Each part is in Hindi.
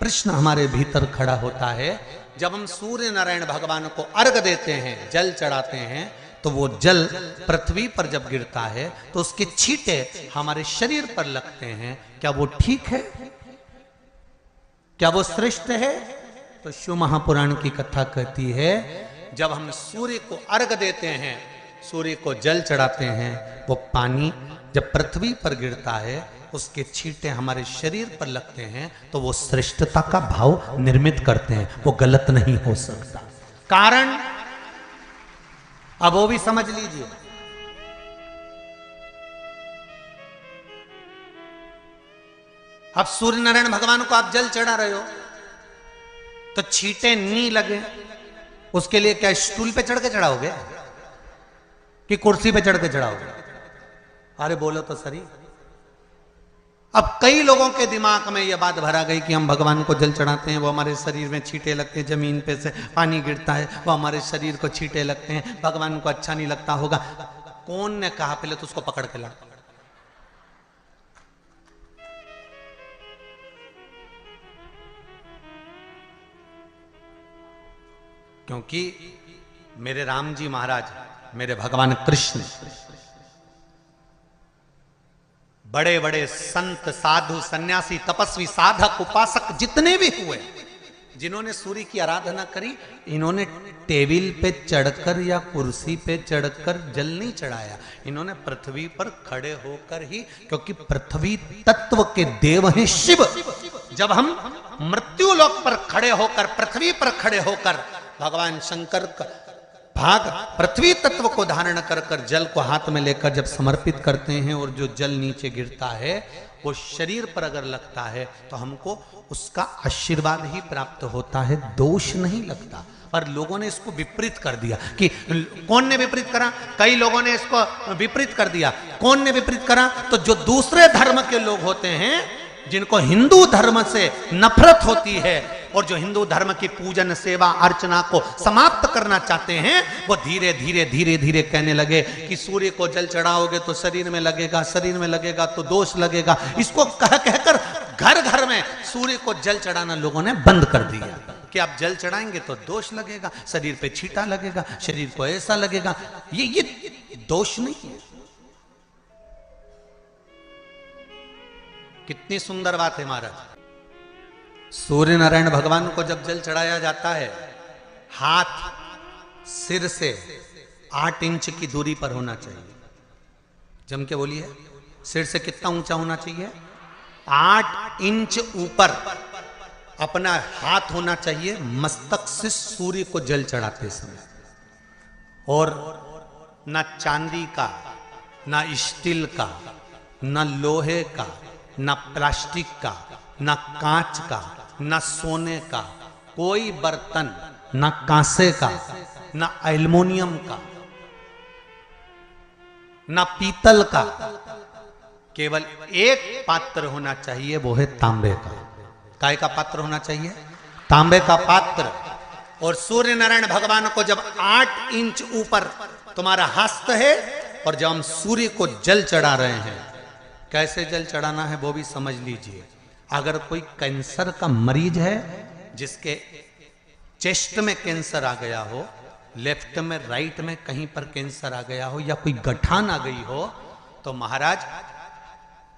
प्रश्न हमारे भीतर खड़ा होता है। जब हम सूर्य नारायण भगवान को अर्घ देते हैं, जल चढ़ाते हैं, तो वो जल पृथ्वी पर जब गिरता है तो उसके छींटे हमारे शरीर पर लगते हैं। क्या वो ठीक है? क्या वो श्रेष्ठ है? तो शिव महापुराण की कथा कहती है, जब हम सूर्य को अर्घ देते हैं, सूर्य को जल चढ़ाते हैं, वो पानी जब पृथ्वी पर गिरता है, उसके छींटे हमारे शरीर पर लगते हैं, तो वो श्रेष्ठता का भाव निर्मित करते हैं। वो गलत नहीं हो सकता। कारण अब वो भी समझ लीजिए। अब सूर्य नारायण भगवान को आप जल चढ़ा रहे हो तो छींटे नहीं लगे, उसके लिए क्या स्टूल पे चढ़ के चढ़ाओगे कि कुर्सी पे चढ़ के चढ़ाओगे? अरे बोलो तो सही। अब कई लोगों के दिमाग में यह बात भरा गई कि हम भगवान को जल चढ़ाते हैं, वो हमारे शरीर में छींटे लगते हैं, जमीन पे से पानी गिरता है, वो हमारे शरीर को छींटे लगते हैं, भगवान को अच्छा नहीं लगता होगा। कौन ने कहा? पहले तो उसको पकड़ के ला। क्योंकि मेरे राम जी महाराज, मेरे भगवान कृष्ण, बड़े बड़े संत, साधु, सन्यासी, तपस्वी, साधक, उपासक जितने भी हुए, जिन्होंने सूर्य की आराधना करी, इन्होंने टेबल पे चढ़कर या कुर्सी पे चढ़कर जल नहीं चढ़ाया। इन्होंने पृथ्वी पर खड़े होकर ही, क्योंकि पृथ्वी तत्व के देव हैं शिव। जब हम मृत्यु लोक पर खड़े होकर, पृथ्वी पर खड़े होकर भगवान शंकर का भाग पृथ्वी तत्व को धारण कर कर जल को हाथ में लेकर जब समर्पित करते हैं, और जो जल नीचे गिरता है वो शरीर पर अगर लगता है तो हमको उसका आशीर्वाद ही प्राप्त होता है, दोष नहीं लगता। पर लोगों ने इसको विपरीत कर दिया। कि कौन ने विपरीत करा? कई लोगों ने इसको विपरीत कर दिया। कौन ने विपरीत करा? तो जो दूसरे धर्म के लोग होते हैं, जिनको हिंदू धर्म से नफरत होती है और जो हिंदू धर्म की पूजन, सेवा, अर्चना को समाप्त करना चाहते हैं, वो धीरे धीरे धीरे धीरे कहने लगे कि सूर्य को जल चढ़ाओगे तो शरीर में लगेगा, शरीर में लगेगा तो दोष लगेगा। इसको कह कहकर घर घर में सूर्य को जल चढ़ाना लोगों ने बंद कर दिया कि आप जल चढ़ाएंगे तो दोष लगेगा, शरीर पे छींटा लगेगा, शरीर को ऐसा लगेगा। ये दोष नहीं है। कितनी सुंदर बात है महाराज। सूर्य नारायण भगवान को जब जल चढ़ाया जाता है, हाथ सिर से 8 इंच की दूरी पर होना चाहिए। जम के बोलिए, सिर से कितना ऊंचा होना चाहिए? 8 इंच ऊपर अपना हाथ होना चाहिए मस्तक से सूर्य को जल चढ़ाते समय। और ना चांदी का, ना स्टील का, ना लोहे का, ना प्लास्टिक का, ना कांच का, ना सोने का कोई बर्तन, ना कांसे का, ना एल्युमिनियम का, ना पीतल का, केवल एक पात्र होना चाहिए, वो है तांबे का। काय का पात्र होना चाहिए? तांबे का पात्र। और सूर्य नारायण भगवान को जब 8 इंच ऊपर तुम्हारा हस्त है, और जब हम सूर्य को जल चढ़ा रहे हैं, कैसे जल चढ़ाना है वो भी समझ लीजिए। अगर कोई कैंसर का मरीज है, जिसके चेस्ट में कैंसर आ गया हो, लेफ्ट में, राइट में कहीं पर कैंसर आ गया हो, या कोई गठान आ गई हो, तो महाराज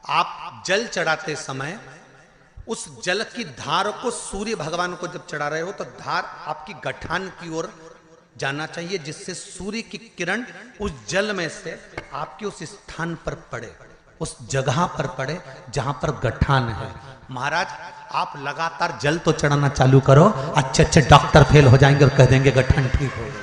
आप जल चढ़ाते समय उस जल की धार को सूर्य भगवान को जब चढ़ा रहे हो, तो धार आपकी गठान की ओर जाना चाहिए, जिससे सूर्य की किरण उस जल में से आपके उस स्थान पर पड़े, उस जगह पर पड़े जहां पर गठान है। महाराज आप लगातार जल तो चढ़ाना चालू करो, अच्छे अच्छे डॉक्टर फेल हो जाएंगे और कह देंगे गठान ठीक हो गई।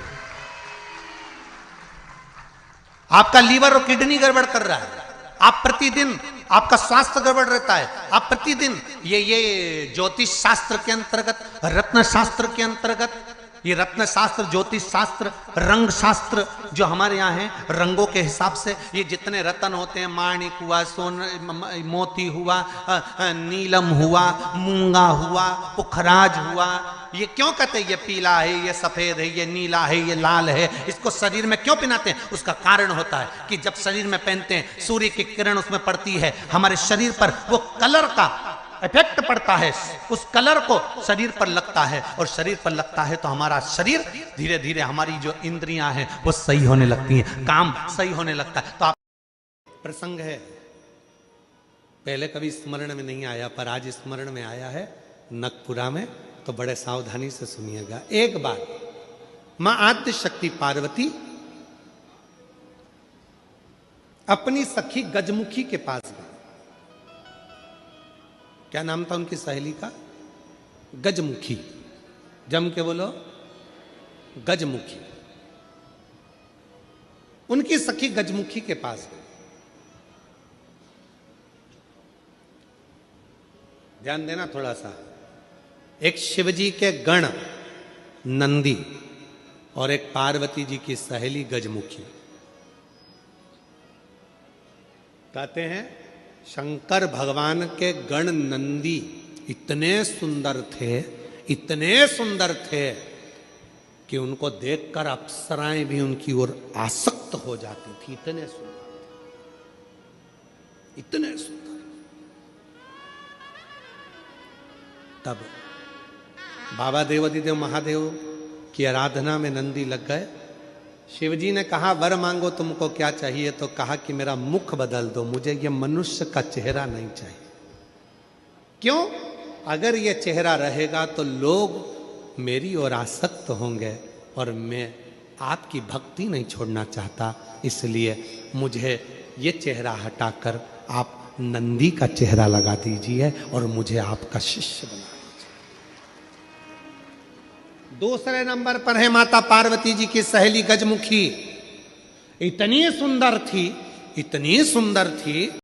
आपका लीवर और किडनी गड़बड़ कर रहा है, आप प्रतिदिन, आपका स्वास्थ्य गड़बड़ रहता है, आप प्रतिदिन ये ज्योतिष शास्त्र के अंतर्गत, रत्न शास्त्र के अंतर्गत, ये रत्न शास्त्र, ज्योतिष शास्त्र, रंग शास्त्र जो हमारे यहाँ है, रंगों के हिसाब से ये जितने रत्न होते हैं, माणिक हुआ, मोती हुआ, नीलम हुआ, मूंगा हुआ, पुखराज हुआ, ये क्यों कहते हैं ये पीला है, ये सफेद है, ये नीला है, ये लाल है, इसको शरीर में क्यों पहनाते हैं? उसका कारण होता है कि जब शरीर में पहनते हैं, सूर्य की किरण उसमें पड़ती है, हमारे शरीर पर वो कलर का इफेक्ट पड़ता है, उस कलर को शरीर पर लगता है, और शरीर पर लगता है तो हमारा शरीर धीरे धीरे, हमारी जो इंद्रियां हैं वो सही होने लगती हैं, काम सही होने लगता है। तो आप प्रसंग है, पहले कभी स्मरण में नहीं आया, पर आज स्मरण में आया है नखपुरा में, तो बड़े सावधानी से सुनिएगा। एक बार मां आद्य शक्ति पार्वती अपनी सखी गजमुखी के पास गई। क्या नाम था उनकी सहेली का? गजमुखी। जम के बोलो, गजमुखी। उनकी सखी गजमुखी के पास गई। ध्यान देना थोड़ा सा। एक शिवजी के गण नंदी और एक पार्वती जी की सहेली गजमुखी। कहते हैं शंकर भगवान के गण नंदी इतने सुंदर थे, इतने सुंदर थे कि उनको देखकर अप्सराएं भी उनकी ओर आसक्त हो जाती थी। इतने सुंदर, इतने सुंदर। तब बाबा देवादिदेव महादेव की आराधना में नंदी लग गए। शिवजी ने कहा वर मांगो, तुमको क्या चाहिए? तो कहा कि मेरा मुख बदल दो, मुझे ये मनुष्य का चेहरा नहीं चाहिए। क्यों? अगर ये चेहरा रहेगा तो लोग मेरी ओर आसक्त होंगे और मैं आपकी भक्ति नहीं छोड़ना चाहता, इसलिए मुझे ये चेहरा हटाकर आप नंदी का चेहरा लगा दीजिए और मुझे आपका शिष्य बना दीजिए। दूसरे नंबर पर है माता पार्वती जी की सहेली गजमुखी। इतनी सुंदर थी, इतनी सुंदर थी